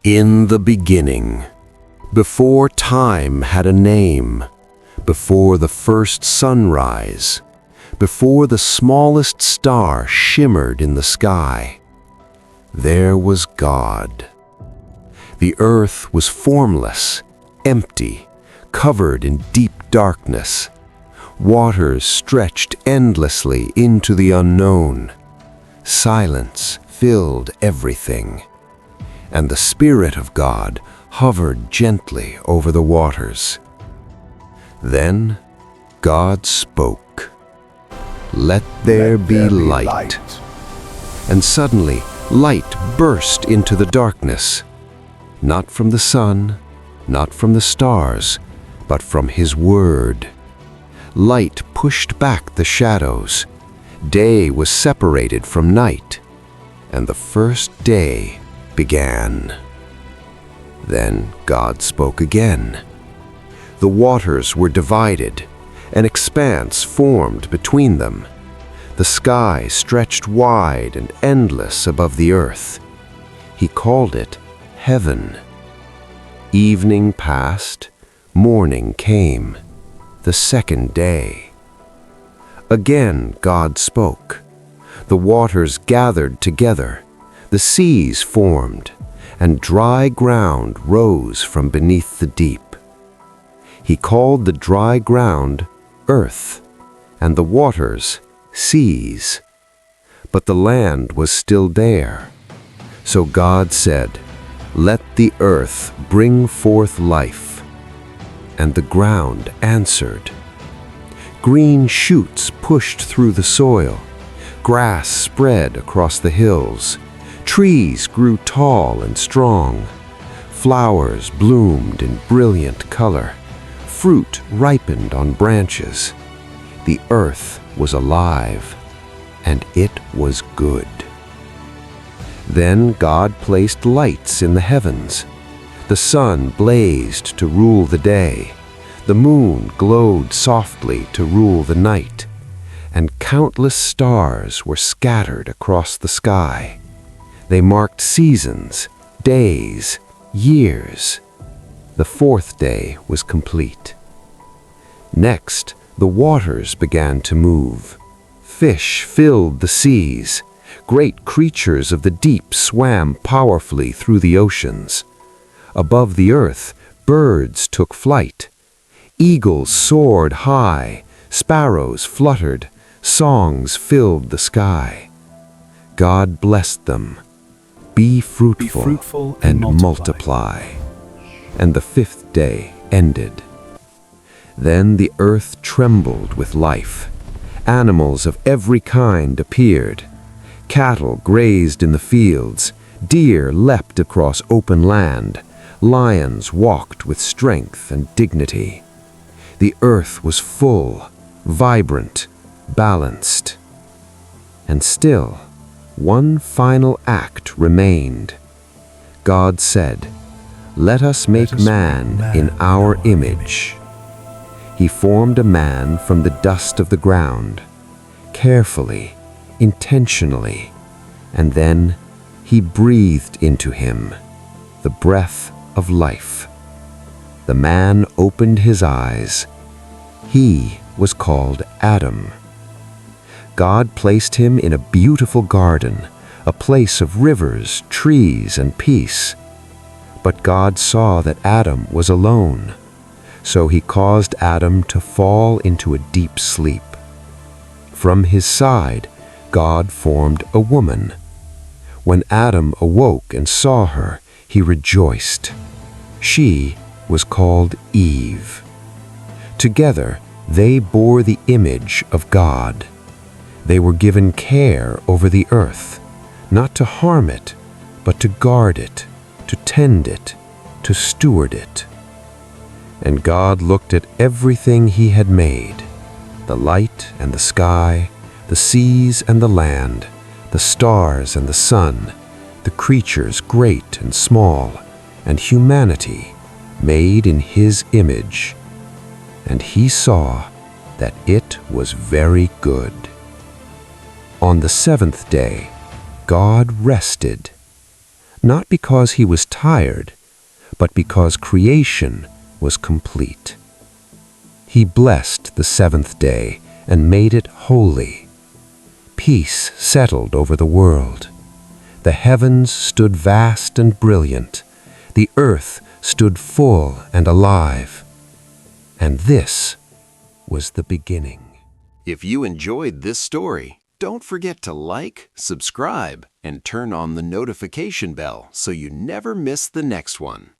In the beginning, before time had a name, before the first sunrise, before the smallest star shimmered in the sky, there was God. The earth was formless, empty, covered in deep darkness. Waters stretched endlessly into the unknown. Silence filled everything, and the Spirit of God hovered gently over the waters. Then God spoke, "Let there be light." And suddenly light burst into the darkness, not from the sun, not from the stars, but from His Word. Light pushed back the shadows. Day was separated from night, and the first day began. Then God spoke again. The waters were divided, an expanse formed between them. The sky stretched wide and endless above the earth. He called it heaven. Evening passed, morning came, the second day. Again God spoke. The waters gathered together, the seas formed, and dry ground rose from beneath the deep. He called the dry ground earth, and the waters seas. But the land was still there. So God said, "Let the earth bring forth life." And the ground answered. Green shoots pushed through the soil. Grass spread across the hills. Trees grew tall and strong. Flowers bloomed in brilliant color. Fruit ripened on branches. The earth was alive, and it was good. Then God placed lights in the heavens. The sun blazed to rule the day. The moon glowed softly to rule the night, and countless stars were scattered across the sky. They marked seasons, days, years. The fourth day was complete. Next, the waters began to move. Fish filled the seas. Great creatures of the deep swam powerfully through the oceans. Above the earth, birds took flight. Eagles soared high, sparrows fluttered, songs filled the sky. God blessed them. Be fruitful and multiply. And the fifth day ended. Then the earth trembled with life. Animals of every kind appeared. Cattle grazed in the fields. Deer leapt across open land. Lions walked with strength and dignity. The earth was full, vibrant, balanced. And still, one final act remained. God said, "Let us make man in our image." He formed a man from the dust of the ground, carefully, intentionally, and then He breathed into him the breath of life. The man opened his eyes. He was called Adam. God placed him in a beautiful garden, a place of rivers, trees, and peace. But God saw that Adam was alone, so He caused Adam to fall into a deep sleep. From his side, God formed a woman. When Adam awoke and saw her, he rejoiced. She was called Eve. Together, they bore the image of God. They were given care over the earth, not to harm it, but to guard it, to tend it, to steward it. And God looked at everything He had made, the light and the sky, the seas and the land, the stars and the sun, the creatures great and small, and humanity made in His image. And He saw that it was very good. On the seventh day, God rested. not because he was tired, but because creation was complete. He blessed the seventh day and made it holy. Peace settled over the world. The heavens stood vast and brilliant. The earth stood full and alive. And this was the beginning. If you enjoyed this story, don't forget to like, subscribe, and turn on the notification bell so you never miss the next one.